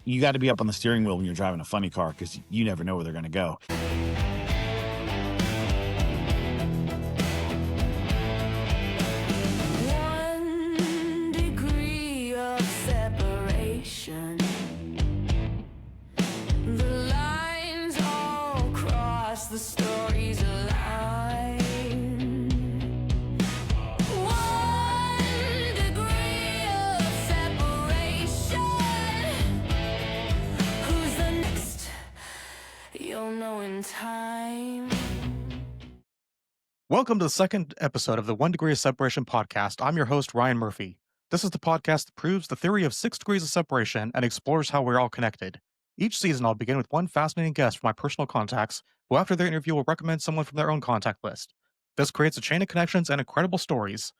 you got to be up on the steering wheel when you're driving a funny car because you never know where they're going to go. One degree of separation. The lines all cross, the stories align. 1 degree of separation. Who's the next? You'll know in time. Welcome to the second episode of the 1 Degree of Separation podcast. I'm your host, Ryan Murphy. This is the podcast that proves the theory of 6 degrees of separation and explores how we're all connected. Each season, I'll begin with one fascinating guest from my personal contacts, who after their interview will recommend someone from their own contact list. This creates a chain of connections and incredible stories.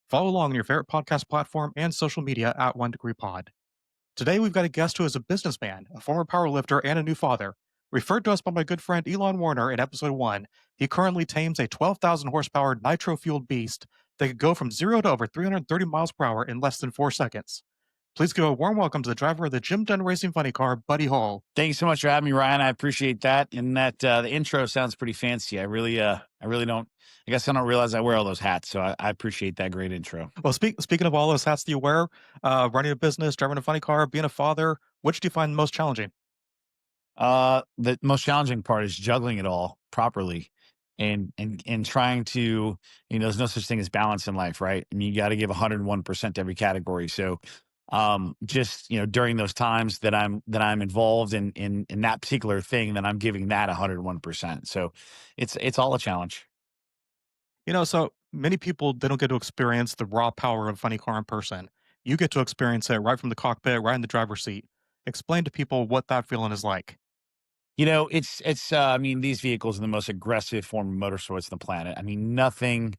Follow along on your favorite podcast platform and social media at 1 Degree Pod. Today, we've got a guest who is a businessman, a former powerlifter, and a new father. Referred to us by my good friend Elon Warner in episode 1, he currently tames a 12,000 horsepower nitro-fueled beast that could go from 0 to over 330 miles per hour in less than 4 seconds. Please give a warm welcome to the driver of the Jim Dunn Racing Funny Car, Buddy Hall. Thank you so much for having me, Ryan. I appreciate that. And that the intro sounds pretty fancy. I really don't. I guess I don't realize I wear all those hats, so I appreciate that great intro. Well, speaking of all those hats that you wear, running a business, driving a funny car, being a father, which do you find most challenging? The most challenging part is juggling it all properly, and trying to, there's no such thing as balance in life, right? I mean, you got to give 101% to every category. So, just during those times that I'm involved in that particular thing, then I'm giving that 101%. So, it's all a challenge. So many people, they don't get to experience the raw power of a funny car in person. You get to experience it right from the cockpit, right in the driver's seat. Explain to people what that feeling is like. I mean, these vehicles are the most aggressive form of motorsports on the planet. I mean, nothing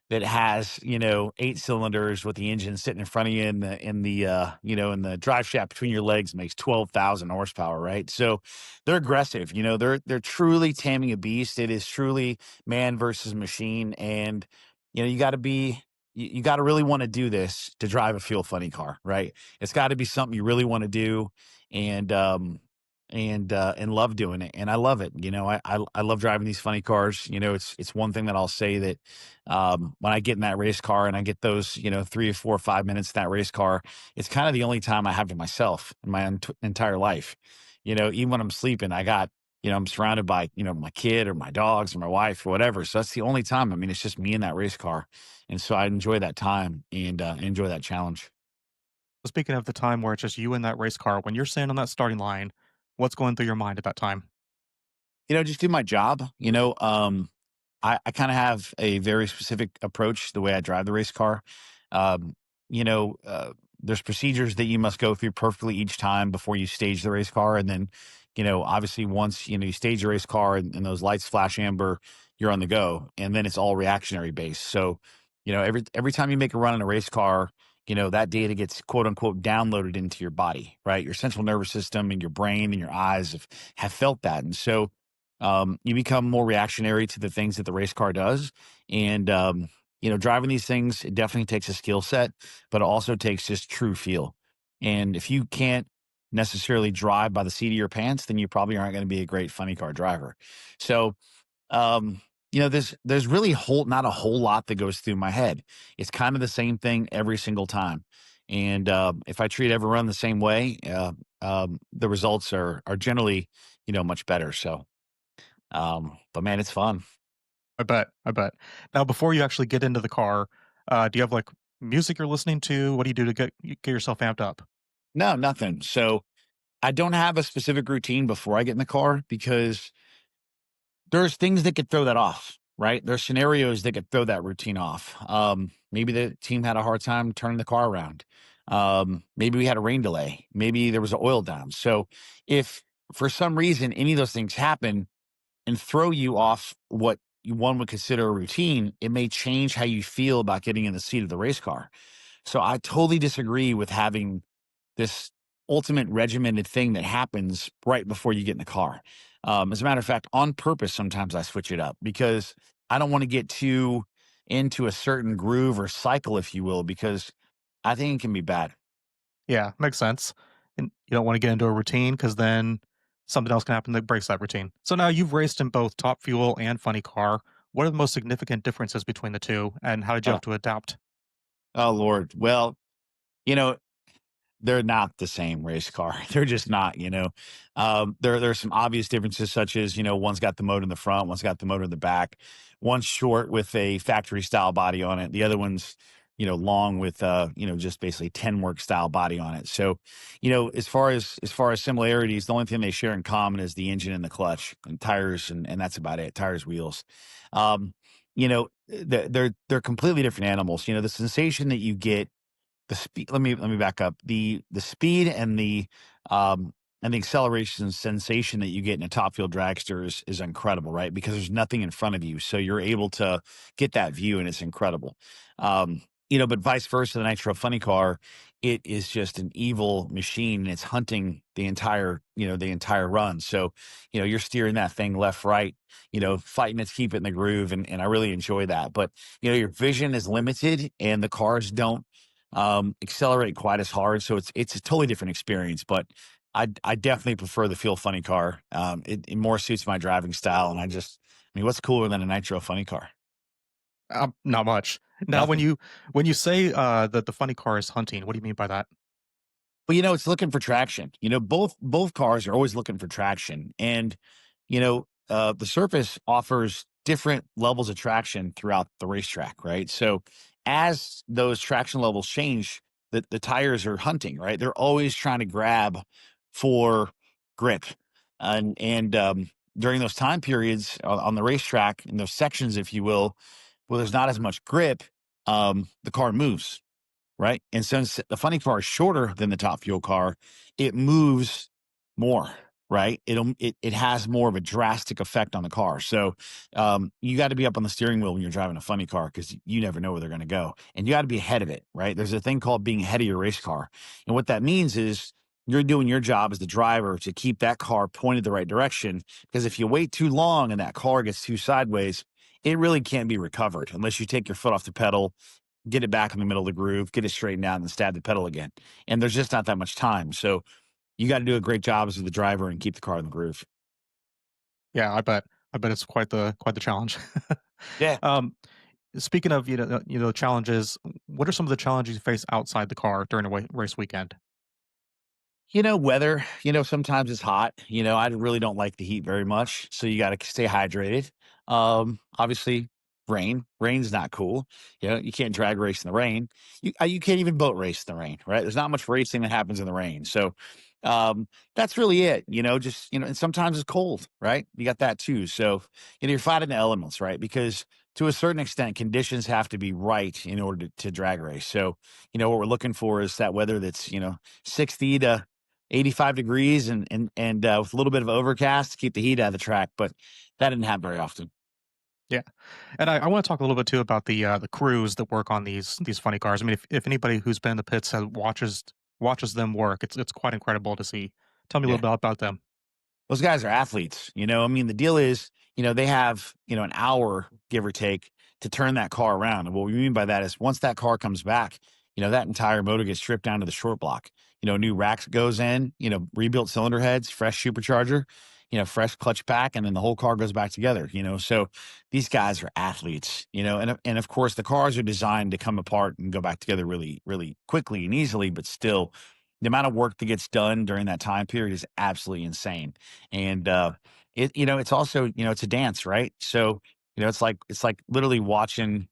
that has, 8 cylinders with the engine sitting in front of you in the drive shaft between your legs makes 12,000 horsepower, right? So they're aggressive, they're truly taming a beast. It is truly man versus machine. And, you got to be, you got to really want to do this to drive a fuel funny car, right? It's got to be something you really want to do. And love doing it. And I love it. I love driving these funny cars. It's one thing that I'll say that, when I get in that race car and I get those, 3 or 4 or 5 minutes in that race car, it's kind of the only time I have to myself in my entire life. Even when I'm sleeping, I'm surrounded by, my kid or my dogs or my wife or whatever. So that's the only time. I mean, it's just me in that race car. And so I enjoy that time and enjoy that challenge. Speaking of the time where it's just you in that race car, when you're standing on that starting line, what's going through your mind at that time? Just do my job. I kind of have a very specific approach to the way I drive the race car. Um, there's procedures that you must go through perfectly each time before you stage the race car. And then, obviously once, you stage the race car and those lights flash amber, you're on the go. And then it's all reactionary based. So, every time you make a run in a race car, that data gets quote unquote downloaded into your body, right? Your central nervous system and your brain and your eyes have felt that. And so, you become more reactionary to the things that the race car does. And, driving these things, it definitely takes a skill set, but it also takes just true feel. And if you can't necessarily drive by the seat of your pants, then you probably aren't going to be a great funny car driver. So, there's really not a whole lot that goes through my head. It's kind of the same thing every single time. And, if I treat every run the same way, the results are generally, much better. So, but man, it's fun. I bet. Now, before you actually get into the car, do you have like music you're listening to? What do you do to get yourself amped up? No, nothing. So I don't have a specific routine before I get in the car because there's things that could throw that off, right? There's scenarios that could throw that routine off. Maybe the team had a hard time turning the car around. Maybe we had a rain delay. Maybe there was an oil down. So if for some reason any of those things happen and throw you off what one would consider a routine, it may change how you feel about getting in the seat of the race car. So I totally disagree with having this ultimate regimented thing that happens right before you get in the car. As a matter of fact, on purpose, sometimes I switch it up because I don't want to get too into a certain groove or cycle, if you will, because I think it can be bad. Yeah, makes sense. And You don't want to get into a routine because then something else can happen that breaks that routine. So now you've raced in both Top Fuel and Funny Car. What are the most significant differences between the two, and how did you Oh, have to adapt? oh Lord. Well, you know, they're not the same race car. They're just not, you know. There's some obvious differences, such as, one's got the motor in the front, one's got the motor in the back. One's short with a factory style body on it. The other one's, long with just basically 10 work style body on it. So, as far as similarities, the only thing they share in common is the engine and the clutch and tires, and that's about it. Tires, wheels. They're completely different animals. The sensation that you get, the speed, let me back up. The speed and the acceleration sensation that you get in a top field dragster is incredible, right? Because there's nothing in front of you. So you're able to get that view, and it's incredible. But vice versa, the Nitro Funny Car, it is just an evil machine, and it's hunting the entire run. So, you're steering that thing left, right, fighting to keep it in the groove. And I really enjoy that. But, your vision is limited, and the cars don't accelerate quite as hard. So it's a totally different experience. But I definitely prefer the Feel Funny Car. It more suits my driving style, and what's cooler than a Nitro Funny Car? Not much. Now, when Nothing. you say that the Funny Car is hunting, what do you mean by that? Well, it's looking for traction. Both cars are always looking for traction, and the surface offers different levels of traction throughout the racetrack, right? So as those traction levels change, the tires are hunting, right? They're always trying to grab for grip, and during those time periods on the racetrack, in those sections, if you will, where there's not as much grip, the car moves, right? And since the funny car is shorter than the top fuel car, it moves more, right? It has more of a drastic effect on the car. So you got to be up on the steering wheel when you're driving a funny car, because you never know where they're going to go, and you got to be ahead of it, right? There's a thing called being ahead of your race car, and what that means is you're doing your job as the driver to keep that car pointed the right direction. Because if you wait too long and that car gets too sideways, it really can't be recovered unless you take your foot off the pedal, get it back in the middle of the groove, get it straightened out, and then stab the pedal again. And there's just not that much time. So you got to do a great job as the driver and keep the car in the groove. Yeah, I bet. I bet it's quite the challenge. Yeah. um, Speaking of challenges, what are some of the challenges you face outside the car during a race weekend? Weather, sometimes it's hot. I really don't like the heat very much. So you got to stay hydrated. Obviously, rain. Rain's not cool. You can't drag race in the rain. You can't even boat race in the rain, right? There's not much racing that happens in the rain. So that's really it. And sometimes it's cold, right? You got that too. So, you're fighting the elements, right? Because to a certain extent, conditions have to be right in order to drag race. So, what we're looking for is that weather that's, 60 to 85 degrees and with a little bit of overcast to keep the heat out of the track, but that didn't happen very often. Yeah, and I want to talk a little bit too about the crews that work on these funny cars. I mean, if anybody who's been in the pits watches them work, it's quite incredible to see. Tell me a little Yeah. bit about them. Those guys are athletes, the deal is, they have, an hour, give or take, to turn that car around. And what we mean by that is once that car comes back, that entire motor gets stripped down to the short block. New racks goes in, rebuilt cylinder heads, fresh supercharger, fresh clutch pack, and then the whole car goes back together, So these guys are athletes, and of course the cars are designed to come apart and go back together really, really quickly and easily, but still the amount of work that gets done during that time period is absolutely insane. And it's also, it's a dance, right? So, it's like literally watching,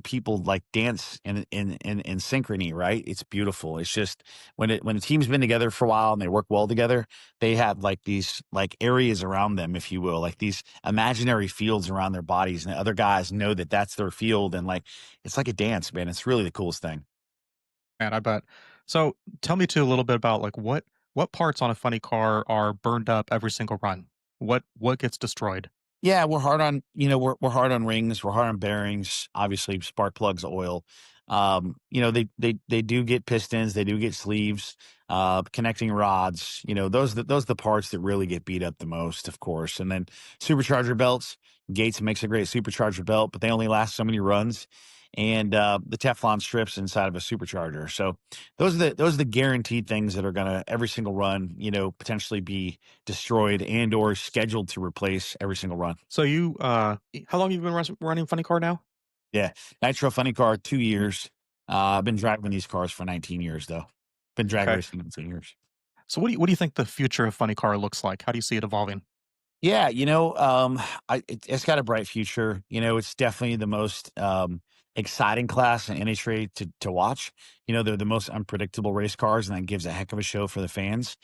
people like dance in synchrony, right? It's beautiful. It's just when a team's been together for a while and they work well together, they have like these like areas around them, if you will, like these imaginary fields around their bodies, and the other guys know that that's their field, and like it's like a dance, man. It's really the coolest thing. And I bet. So tell me too a little bit about like what parts on a funny car are burned up every single run. What gets destroyed? Yeah, we're hard on rings, we're hard on bearings, obviously spark plugs, oil. They do get pistons, they do get sleeves, connecting rods. Those are the parts that really get beat up the most, of course. And then supercharger belts. Gates makes a great supercharger belt, but they only last so many runs. and the Teflon strips inside of a supercharger. So those are the guaranteed things that are going to every single run, potentially be destroyed and or scheduled to replace every single run. So how long have you been running Funny Car now? Yeah, Nitro Funny Car, 2 years. I've been driving these cars for 19 years though. Been drag Okay. racing 19 years. So what do you think the future of Funny Car looks like? How do you see it evolving? Yeah, it's got a bright future. It's definitely the most exciting class in NHRA to watch. They're the most unpredictable race cars, and that gives a heck of a show for the fans.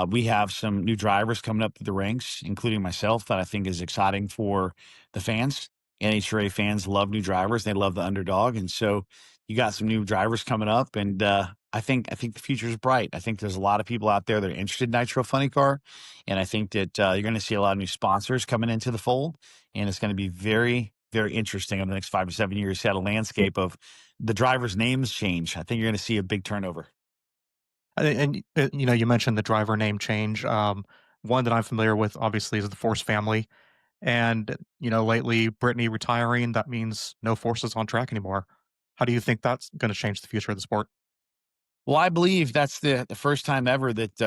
We have some new drivers coming up through the ranks, including myself, that I think is exciting for the fans. NHRA fans love new drivers; they love the underdog, and so you got some new drivers coming up, and I think the future is bright. I think there's a lot of people out there that are interested in Nitro Funny Car, and I think that you're going to see a lot of new sponsors coming into the fold, and it's going to be very, very interesting over the next 5 to 7 years. See how the landscape of the drivers' names change. I think you're going to see a big turnover. You mentioned the driver name change. One that I'm familiar with, obviously, is the Force family. And lately, Brittany retiring, that means no forces on track anymore. How do you think that's going to change the future of the sport? Well, I believe that's the first time ever that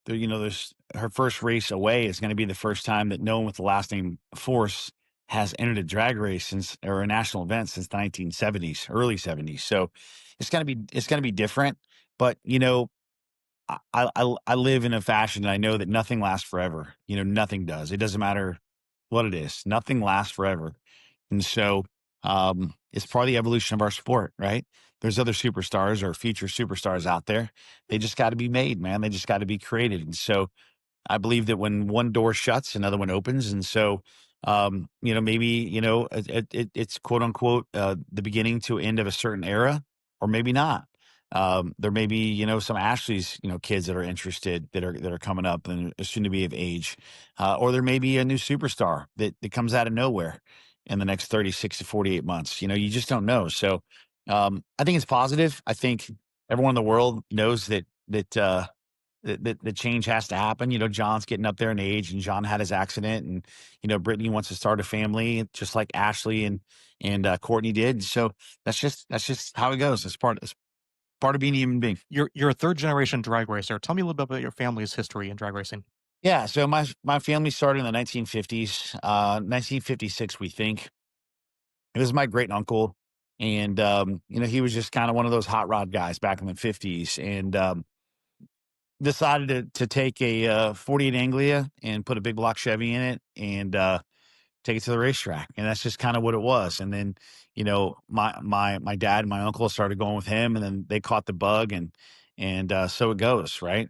there's her first race away is going to be the first time that no one with the last name Force has entered a drag race since or a national event since the 1970s, early 70s. So it's gonna be different. But I live in a fashion that I know that nothing lasts forever. Nothing does. It doesn't matter what it is. Nothing lasts forever. And so it's part of the evolution of our sport, right? There's other superstars or future superstars out there. They just got to be made, man. They just got to be created. And so I believe that when one door shuts, another one opens, and so maybe it's quote unquote the beginning to end of a certain era, or maybe not. There may be some Ashley's kids that are interested that are coming up and are soon to be of age, or there may be a new superstar that comes out of nowhere in the next 36 to 48 months. You just don't know. So I think it's positive. I think everyone in the world knows that change has to happen. John's getting up there in age, and John had his accident, and Brittany wants to start a family, just like Ashley and Courtney did. So that's just how it goes. It's part of being a human being. You're a third generation drag racer. Tell me a little bit about your family's history in drag racing. Yeah. So my family started in the 1950s, 1956, we think. It was my great uncle, and he was just kind of one of those hot rod guys back in the 50s, and decided to take a 48 Anglia and put a big block Chevy in it and take it to the racetrack. And that's just kind of what it was. And then, my dad and my uncle started going with him, and then they caught the bug, and so it goes, right?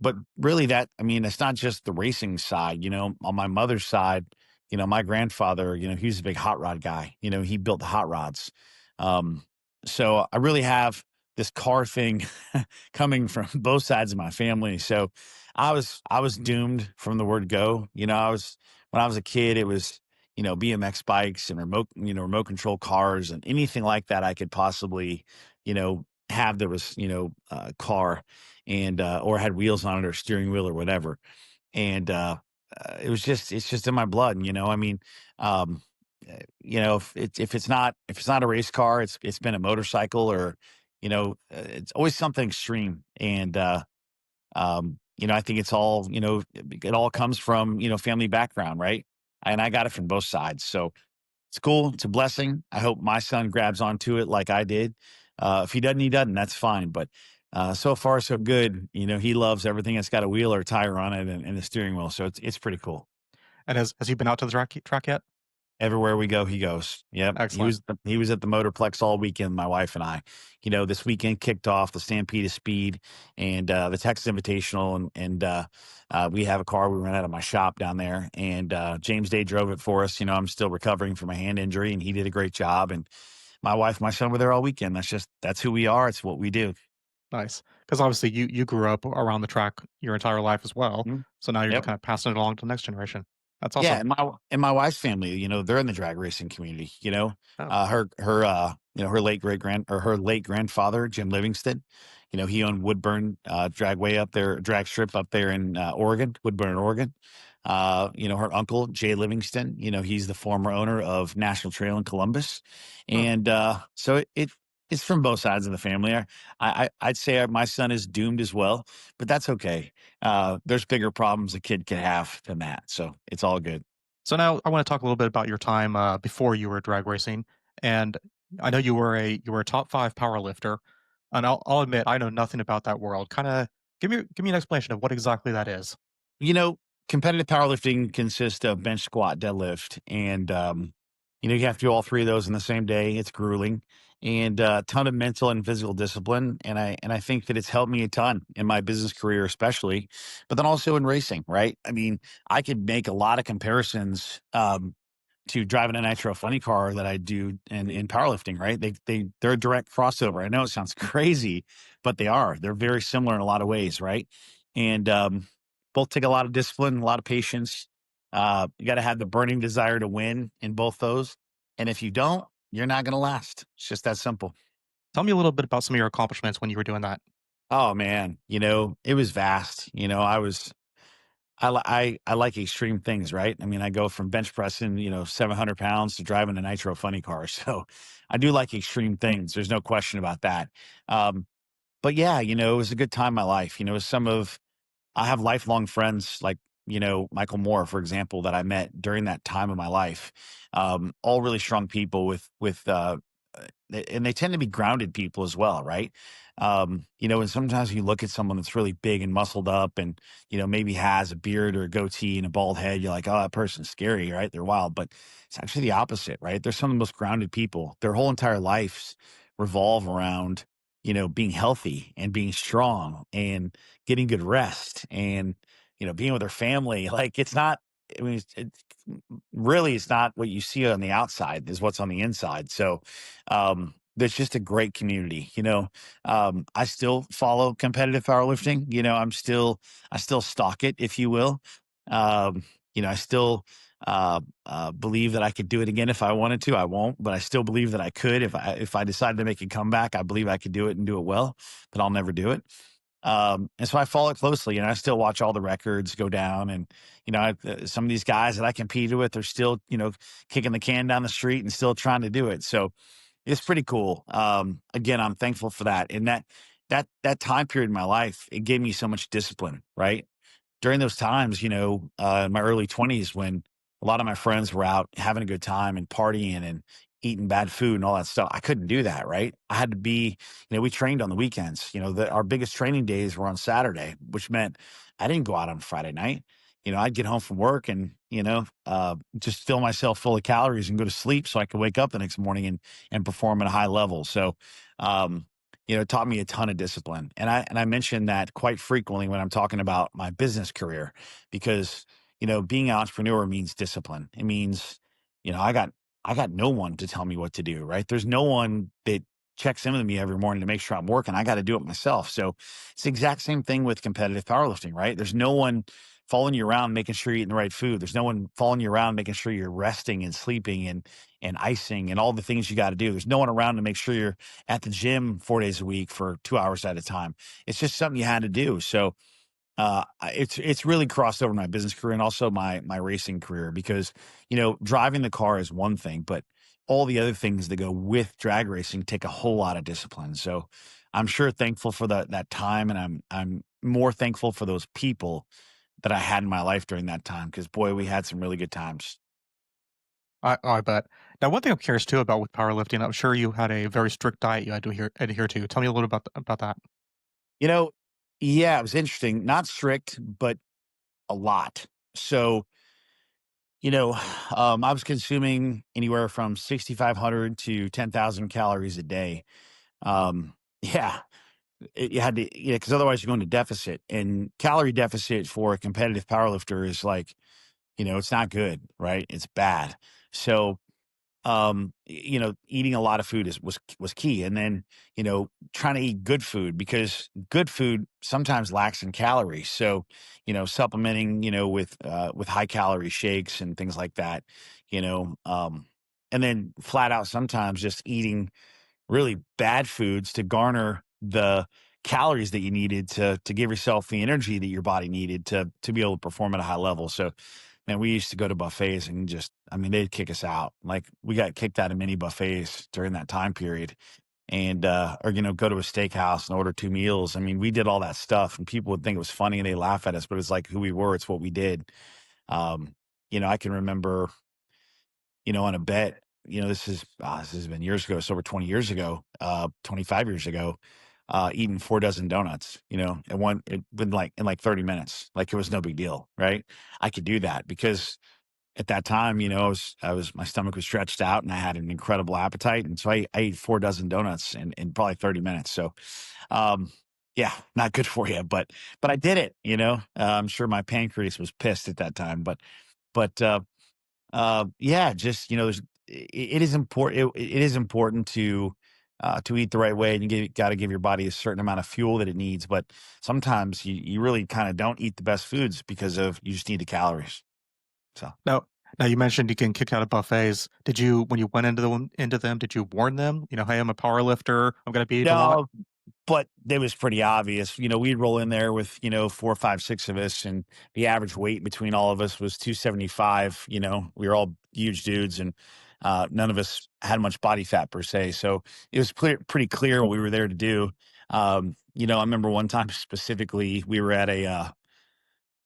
But really it's not just the racing side. On my mother's side, my grandfather, he was a big hot rod guy. He built the hot rods. Um, so I really have this car thing coming from both sides of my family. So I was doomed from the word go. When I was a kid, it was, BMX bikes and remote control cars and anything like that I could possibly, have that was, car and or had wheels on it or steering wheel or whatever. And it's just in my blood. Um, if it's not a race car, it's been a motorcycle or it's always something extreme. And I think it all comes from family background, right? And I got it from both sides. So it's cool. It's a blessing. I hope my son grabs onto it like I did. If he doesn't, he doesn't. That's fine. But so far, so good. He loves everything that's got a wheel or a tire on it and a steering wheel. So it's pretty cool. And has he been out to the track yet? Everywhere we go, he goes. Yep. He Excellent. was he was at the Motorplex all weekend, my wife and I. This weekend kicked off the Stampede of Speed and the Texas Invitational, and we have a car we rent out of my shop down there. And James Day drove it for us. I'm still recovering from a hand injury, and he did a great job. And my wife, my son were there all weekend. That's who we are. It's what we do. Nice. Because obviously you grew up around the track your entire life as well. Mhm. So now you're just Yep. kind of passing it along to the next generation. That's Yeah, awesome. and my wife's family, they're in the drag racing community. Oh, Her late grandfather Jim Livingston, he owned Woodburn Dragway up there, drag strip up there in Oregon, Woodburn, Oregon. Her uncle, Jay Livingston, he's the former owner of National Trail in Columbus. Hmm. And so it's from both sides of the family. I'd say my son is doomed as well, but that's okay. There's bigger problems a kid can have than that. So it's all good. So now I want to talk a little bit about your time before you were drag racing, and I know you were a top five power lifter, and I'll admit I know nothing about that world. Kind of give me an explanation of what exactly that is. You know, Competitive powerlifting consists of bench, squat, deadlift, and you have to do all three of those in the same day. It's grueling, and a ton of mental and physical discipline. And I think that it's helped me a ton in my business career, especially, but then also in racing. Right? I mean, I could make a lot of comparisons. To driving an nitro funny car that I do in powerlifting, right? They're a direct crossover. I know it sounds crazy, but they are. They're very similar in a lot of ways, right? And both take a lot of discipline, a lot of patience. You got to have the burning desire to win in both those. And if you don't, you're not going to last. It's just that simple. Tell me a little bit about some of your accomplishments when you were doing that. Oh man, it was vast. I like extreme things, right? I mean, I go from bench pressing, 700 pounds to driving a nitro funny car. So I do like extreme things. There's no question about that. Um, but yeah, it was a good time in my life. I have lifelong friends like, Michael Moore, for example, that I met during that time of my life. All really strong people and they tend to be grounded people as well, right? And sometimes you look at someone that's really big and muscled up and, maybe has a beard or a goatee and a bald head. You're like, oh, that person's scary, right? They're wild. But it's actually the opposite, right? They're some of the most grounded people. Their whole entire lives revolve around, being healthy and being strong and getting good rest and, being with their family. Like it's not, I mean, really, it's not what you see on the outside is what's on the inside. So, there's just a great community. I still follow competitive powerlifting. I still stalk it, if you will. I still believe that I could do it again if I wanted to. I won't, but I still believe that I could if I decided to make a comeback. I believe I could do it and do it well, but I'll never do it. And so I follow it closely, and I still watch all the records go down. And some of these guys that I competed with are still, kicking the can down the street and still trying to do it. So it's pretty cool. Again, I'm thankful for that. And that time period in my life, it gave me so much discipline, right? During those times, in my early 20s, when a lot of my friends were out having a good time and partying and eating bad food and all that stuff, I couldn't do that, right? I had to be, we trained on the weekends. Our biggest training days were on Saturday, which meant I didn't go out on Friday night. I'd get home from work and, just fill myself full of calories and go to sleep so I could wake up the next morning and perform at a high level. So, it taught me a ton of discipline. And I mention that quite frequently when I'm talking about my business career, because, being an entrepreneur means discipline. It means, I got no one to tell me what to do, right? There's no one that checks in with me every morning to make sure I'm working. I got to do it myself. So it's the exact same thing with competitive powerlifting, right? There's no one following you around, making sure you're eating the right food. There's no one following you around, making sure you're resting and sleeping and icing and all the things you got to do. There's no one around to make sure you're at the gym 4 days a week for 2 hours at a time. It's just something you had to do. So it's really crossed over my business career and also my racing career because driving the car is one thing, but all the other things that go with drag racing take a whole lot of discipline. So I'm sure thankful for that time, and I'm more thankful for those people that I had in my life during that time because boy, we had some really good times. I bet. Now, one thing I'm curious too about with powerlifting, I'm sure you had a very strict diet you had to adhere to. Tell me a little about that. You know, yeah, it was interesting. Not strict, but a lot. So I was consuming anywhere from 6,500 to 10,000 calories a day. Yeah, you had to, because otherwise you're going to deficit. And calorie deficit for a competitive powerlifter is like, it's not good, right? It's bad. So, eating a lot of food was key. And then, trying to eat good food because good food sometimes lacks in calories. So, supplementing, with high calorie shakes and things like that, you know, um, and then flat out sometimes just eating really bad foods to garner the calories that you needed to give yourself the energy that your body needed to be able to perform at a high level. So, man, we used to go to buffets and just, I mean, they'd kick us out. Like we got kicked out of many buffets during that time period, and or go to a steakhouse and order two meals. I mean, we did all that stuff, and people would think it was funny and they laugh at us, but it's like who we were. It's what we did. Um, I can remember, on a bet, this has been years ago. It's over 20 years ago, 25 years ago, eating 4 dozen donuts, and in like 30 minutes. Like it was no big deal, right? I could do that because at that time, my stomach was stretched out and I had an incredible appetite. And so I ate 4 dozen donuts in probably 30 minutes. So, um, yeah, not good for you, but I did it, I'm sure my pancreas was pissed at that time, but yeah, just, it is important. It is important to eat the right way, and you got to give your body a certain amount of fuel that it needs. But sometimes you really kind of don't eat the best foods because of you just need the calories. So Now you mentioned you can kick out of buffets. Did you, when you went into them, did you warn them? Hey, I'm a power lifter. I'm going to be eating a lot. no, but it was pretty obvious. We'd roll in there with, four, five, six of us, and the average weight between all of us was 275. We were all huge dudes, and none of us had much body fat per se. So it was pretty clear what we were there to do. I remember one time specifically, we were at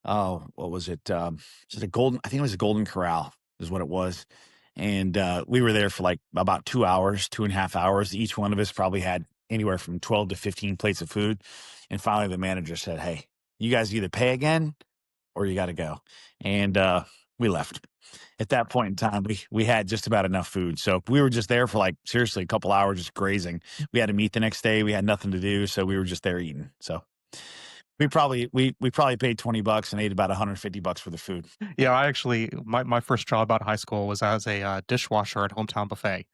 what was it? Was it a golden? I think it was a Golden Corral, is what it was. And we were there for like about 2 hours, 2.5 hours. Each one of us probably had anywhere from 12 to 15 plates of food. And finally, the manager said, "Hey, you guys either pay again or you got to go." And we left. At that point in time, we had just about enough food. So we were just there for like seriously a couple hours, just grazing. We had to meet the next day. We had nothing to do, so we were just there eating. So we probably paid $20 and ate about $150 for the food. Yeah, I actually, my first job out of high school was as a dishwasher at Hometown Buffet.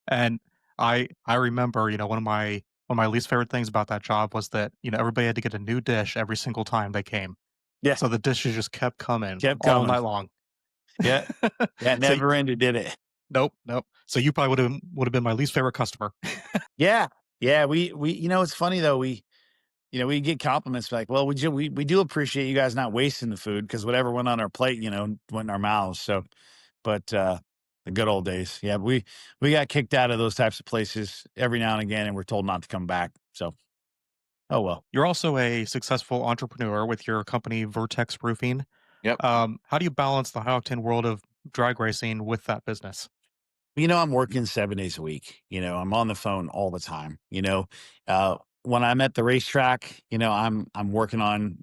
And I remember, one of my least favorite things about that job was that, everybody had to get a new dish every single time they came. Yeah, So the dishes just kept coming kept all coming. night long. Yeah, that So never ended, did it? nope, nope. So you probably would have been my least favorite customer. Yeah, yeah. We it's funny though. We get compliments like, "Well, we do appreciate you guys not wasting the food because whatever went on our plate, went in our mouths." So, but the good old days, yeah. We got kicked out of those types of places every now and again, and we're told not to come back. So, oh well. You're also a successful entrepreneur with your company Vertex Roofing. Yep. How do you balance the high octane world of drag racing with that business? I'm working 7 days a week. I'm on the phone all the time. When I'm at the racetrack, I'm working on,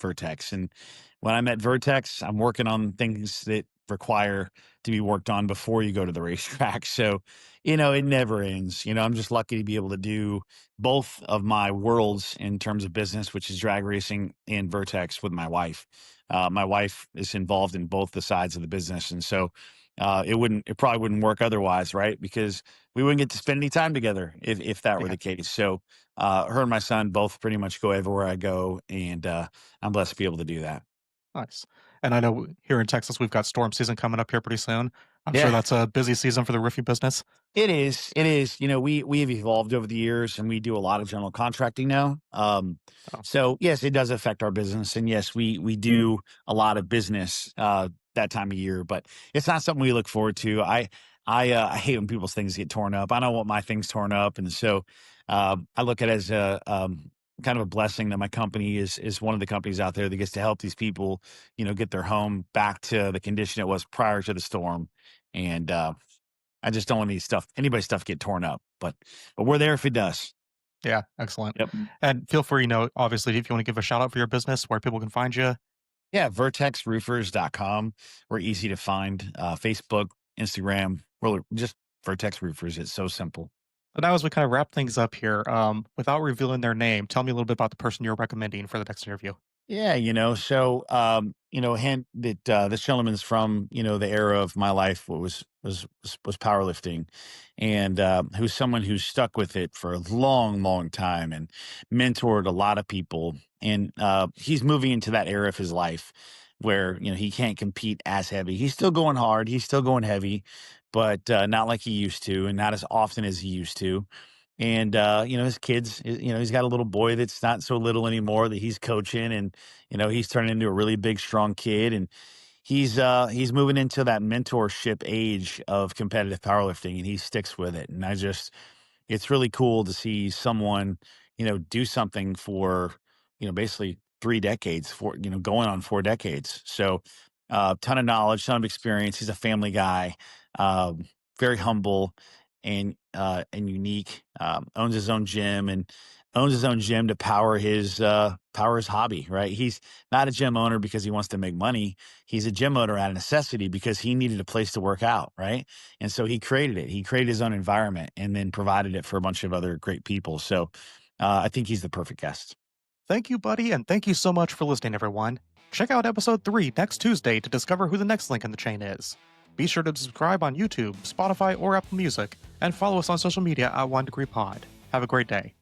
Vertex. And when I'm at Vertex, I'm working on things that require to be worked on before you go to the racetrack. So, it never ends. I'm just lucky to be able to do both of my worlds in terms of business, which is drag racing and Vertex with my wife. My wife is involved in both the sides of the business. And so, it probably wouldn't work otherwise, right? Because we wouldn't get to spend any time together if that were Yeah, the case. So, her and my son both pretty much go everywhere I go, and I'm blessed to be able to do that. nice. And I know here in Texas, we've got storm season coming up here pretty soon. I'm sure Yeah. that's a busy season for the roofing business. It is. It is. We have evolved over the years, and we do a lot of general contracting now. Oh, So yes, it does affect our business, and yes, we do a lot of business that time of year, but it's not something we look forward to. I hate when people's things get torn up. I don't want my things torn up, and so I look at it as a kind of a blessing that my company is one of the companies out there that gets to help these people, get their home back to the condition it was prior to the storm, and I just don't want anybody's stuff get torn up, but we're there if it does. yeah, excellent. Yep. And feel free, obviously, if you want to give a shout out for your business, where people can find you. Yeah, vertexroofers.com. We're easy to find. Facebook, Instagram, we're just Vertex Roofers. It's so simple. So now, as we kind of wrap things up here, without revealing their name, tell me a little bit about the person you're recommending for the next interview. Yeah, so hint that this gentleman's from the era of my life what was powerlifting, and who's someone who's stuck with it for a long, long time and mentored a lot of people, and he's moving into that era of his life where he can't compete as heavy. He's still going hard, he's still going heavy, but not like he used to, and not as often as he used to. And his kids, he's got a little boy that's not so little anymore that he's coaching, and he's turning into a really big, strong kid, and he's moving into that mentorship age of competitive powerlifting, and he sticks with it. And it's really cool to see someone, do something for, basically 3 decades, going on 4 decades. So, ton of knowledge, ton of experience. He's a family guy, very humble and unique. Owns his own gym and owns his own gym to power his hobby. Right? He's not a gym owner because he wants to make money. He's a gym owner out of necessity because he needed a place to work out. Right? And so he created it. He created his own environment and then provided it for a bunch of other great people. So I think he's the perfect guest. Thank you, buddy, and thank you so much for listening, everyone. Check out episode 3 next Tuesday to discover who the next link in the chain is. Be sure to subscribe on YouTube, Spotify, or Apple Music, and follow us on social media at 1 Degree Pod. Have a great day.